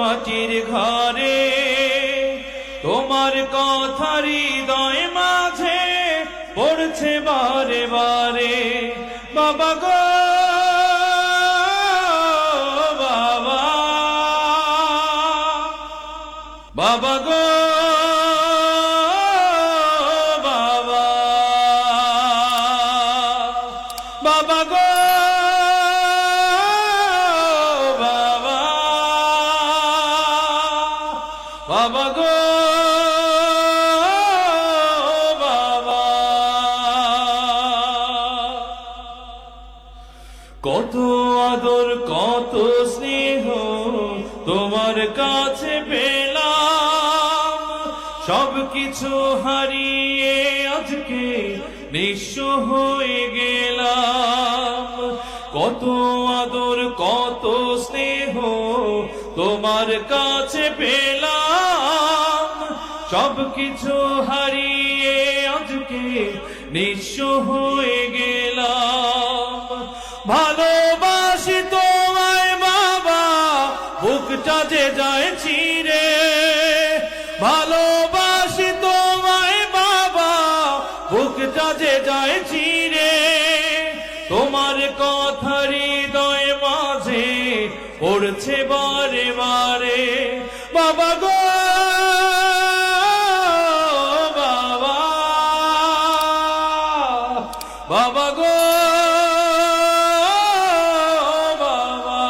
মাটির ঘরে তোমার কথা হৃদয় মাঝে পড়ছে বারে বারে বাবা গো বাবা বাবা গো বাবা বাবা গো বাবা বাবা গো বাবা কত আদর কত স্নেহ তোমার কাছে পেলাম সবকিছু হারিয়ে আজকে নিঃস্ব হয়ে গেলাম কত আদর কত স্নেহ তোমার কাছে পেলাম সবকিছু হারিয়ে আজকে নিঃস্ব হয়ে গেলাম ভালোবাসি তোমায় বাবা বুকটা যে যায় চিরে ভালোবাসি তোমায় বাবা বুকটা যে যায় চিরে তোমার কথা হৃদয় মাঝে পড়ছে বারে বারে বাবা গো বাবা বাবা গো বাবা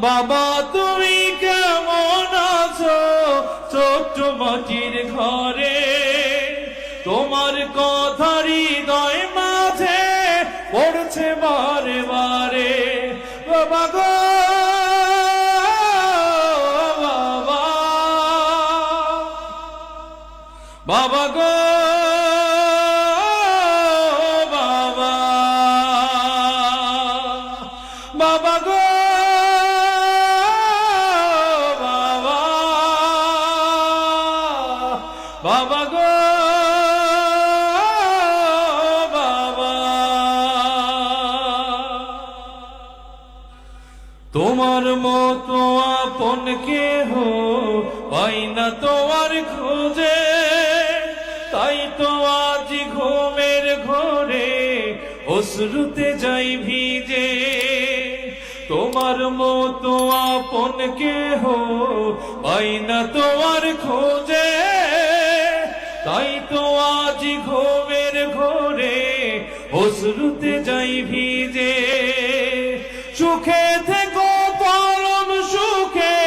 বাবা তুমি কেমন আছো ছোট্ট মাটির ঘরে তোমার কথা হৃদয় মাঝে পড়ছে বারে বারে বাবা গো বাবা বাবা গো বাবা বাবা গো বাবা বাবা গো তোমার মতো আপন কেহ পাই না তোমার খোঁজে তাই তো আজ ঘুমের ঘরে অশ্রুতে যাই ভিজে তোমার মতো আপন কেহ পাই না তোমার খোঁজে তাই তো আজ ঘুমের ঘরে অশ্রুতে যাই ভিজে সুখে থেকো পরম সুখে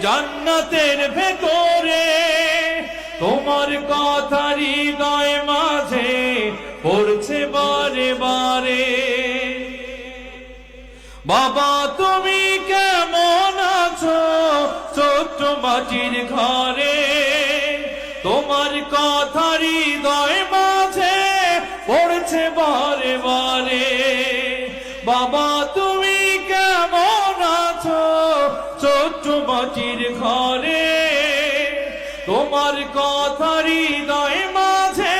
জান্নাতের ভেতরে তোমার কথা হৃদয় মাঝে পড়ছে বারে বারে বাবা তুমি কেমন আছো ছোট্ট মাটির ঘরে তোমার কথা হৃদয় মাঝে পড়ছে বারে বারে বাবা তুমি কেমন আছো ছোট্ট মাটির ঘরে তোমার কথা হৃদয় মাঝে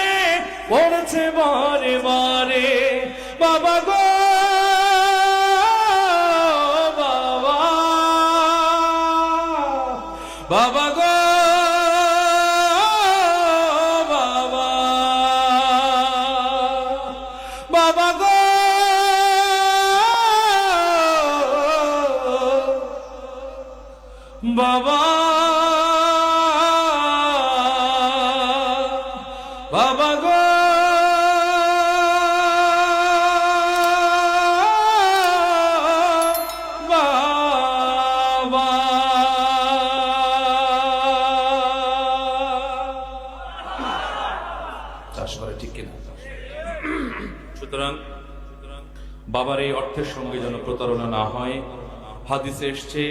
পড়ছে বারে বারে বাবা গো বাবা বাবা গো বাবা বাবা গো বাবা বাবা গো বাবা চাষ করে ঠিক কিনা সুতরাং বাবার এই অর্থের সঙ্গে যেন প্রতারণা না হয় হাদিসে এসছে